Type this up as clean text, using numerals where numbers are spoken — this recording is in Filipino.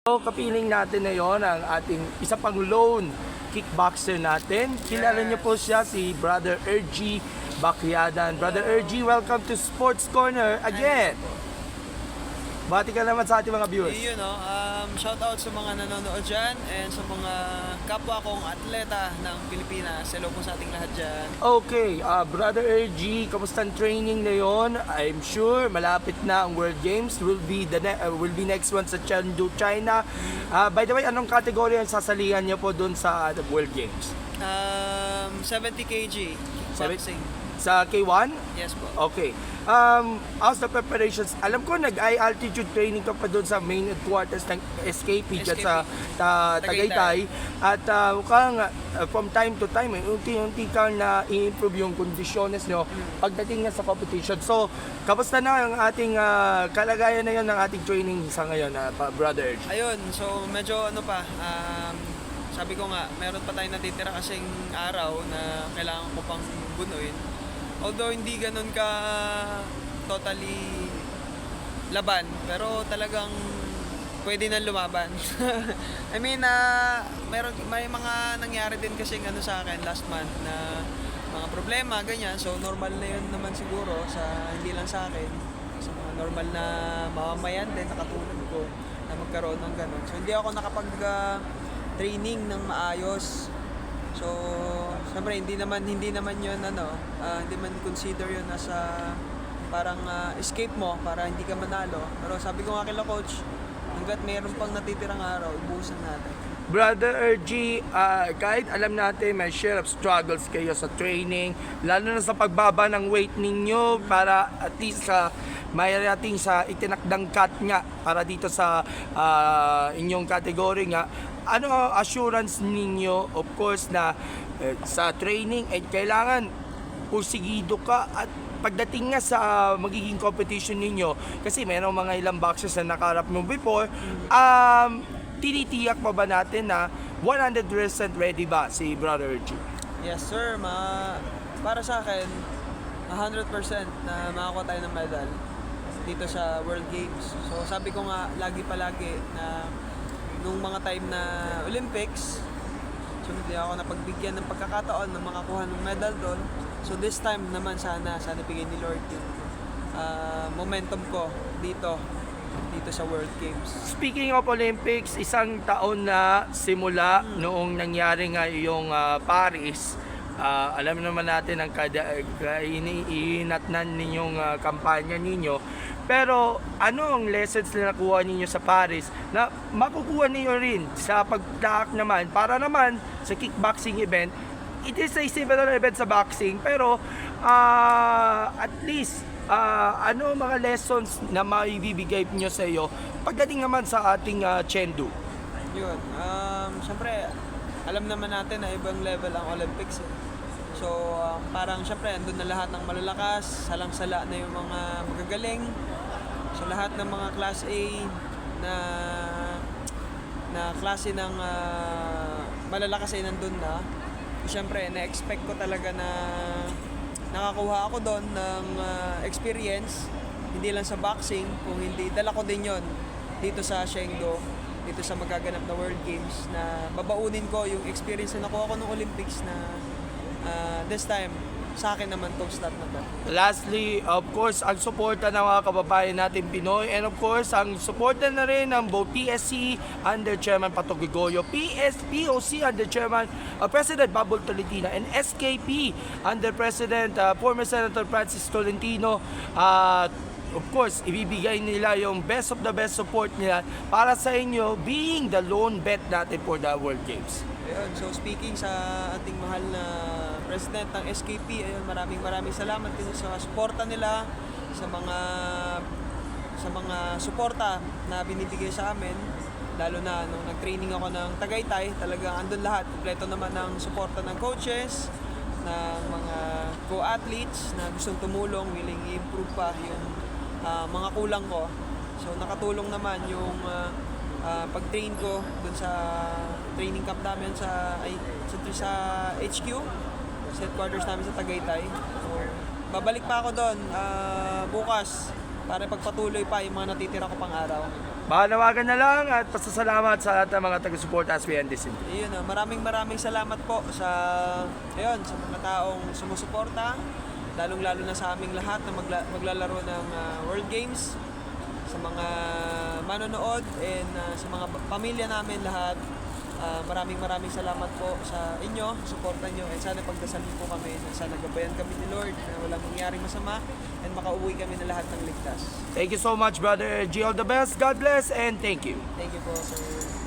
So, kapiling natin ngayon ang ating isa pang lone kickboxer natin. Kilala niyo po siya, si Brother Ergy Bacquiadan. Brother Ergy, welcome to Sports Corner again. Bati ka naman sa ating mga viewers. Shout out sa mga nanonood dyan and sa mga kapwa kong atleta ng Pilipinas. Hello po sa ating lahat dyan. Okay, Brother Ergy, kamusta ang training ngayon? I'm sure malapit na ang World Games. Will be next one sa Chengdu, China. By the way, anong category ang sasalihan niyo po dun sa World Games? 70 kg kickboxing. Sa K1? Yes po. Okay. How's the preparations? Alam ko nag-high altitude training ka pa doon sa main headquarters ng SKP dyan sa Tagaytay. At mukhang from time to time, unti-unti kang na-improve yung kondisyones nyo pagdating nga sa competition. So, kamusta na ang ating kalagayan na yun ng ating training sa ngayon, Brother Ergy? Ayun, so medyo sabi ko nga, meron pa tayong natitira kasing araw na kailangan ko pang bunuin. Although hindi ganun ka totally laban, pero talagang pwede na lumaban. I mean, may mga nangyari din kasi sa akin last month na mga problema, ganyan. So normal na yun naman siguro hindi lang sa akin, sa mga normal na mamamayan din na katulad ko na magkaroon ng ganun. So hindi ako training ng maayos. So, siyempre hindi naman 'yun hindi man consider 'yun as parang escape mo para hindi ka manalo. Pero sabi ko nga kay coach, hangga't mayroon pang natitirang araw, ubusan natin. Brother Ergy, kahit alam natin may share of struggles kayo sa training, lalo na sa pagbaba ng weight ninyo para at least may rating sa itinakdang cut nga para dito sa inyong category nga. Ano assurance ninyo, of course, na sa training ay kailangan pursigido ka at pagdating nga sa magiging competition ninyo, kasi mayroong mga ilang boxers na nakaharap mo before, tinitiyak pa ba natin na 100% ready ba si Brother Ergy? Yes sir, para sa akin 100% na makakuha tayo ng medal dito sa World Games. So sabi ko nga palagi na nung mga time na Olympics, so hindi ako napagbigyan ng pagkakataon na makakuha ng medal doon. So this time naman sana bigyan ni Lord yung momentum ko dito sa World Games. Speaking of Olympics, isang taon na simula noong nangyari nga yung Paris. Alam naman natin ang iniinatnan ninyong kampanya ninyo. Pero ano ang lessons na nakuha ninyo sa Paris na makukuha ninyo rin sa pagtahak naman para naman sa kickboxing event? It is a similar event sa boxing, pero at least ano mga lessons na maibibigay niyo sa iyo pagdating naman sa ating Chengdu? Yun, syempre alam naman natin na ibang level ang Olympics. So parang syempre andun na lahat ng malalakas, salang-sala na yung mga magagaling. So lahat ng mga class A na klase ng malalakas ay nandun na. Siyempre, na-expect ko talaga na nakakuha ako doon ng experience, hindi lang sa boxing, kung hindi, dala ko din yon dito sa Chengdu, dito sa magaganap na World Games, na babaunin ko yung experience na nakuha ko ng Olympics na this time, sa akin naman tong start na to. Lastly, of course, ang suporta ng mga kababayan natin Pinoy, and of course, ang suporta na rin ng both PSC under Chairman Pato Gregorio, POC under Chairman President Babol Tolentino, and SKP under President former Senator Francis Tolentino. Of course, ibibigay nila yung best of the best support nila para sa inyo being the lone bet natin for the World Games. Ayun, so speaking sa ating mahal na President ng SKP, ayun, maraming salamat din sa suporta nila, sa mga suporta na binibigay sa amin, lalo na nung nag-training ako ng Tagaytay, talagang andun lahat, kompleto naman ng suporta ng coaches, ng mga co-athletes na gustong tumulong, willing i-improve pa yung mga kulang ko. So nakatulong naman yung pag-train ko dun sa training camp namin sa HQ, sa headquarters namin sa Tagaytay. So babalik pa ako doon bukas para pagpatuloy pa yung mga natitira ko pang araw. Mahanawagan na lang at pasasalamat sa lahat ng mga taga-suporta as we end this interview. Ayun, maraming salamat po sa mga taong sumusuporta, lalong-lalo na sa aming lahat na maglalaro ng World Games, sa mga manonood and sa mga pamilya namin lahat. Maraming salamat po sa inyo, suporta nyo, and sana pagdasal niyo po kami na sana gabayan kami ni Lord na walang mangyaring masama and makauwi kami na lahat ng ligtas. Thank you so much, Brother G. All the best. God bless and thank you. Thank you po, sir.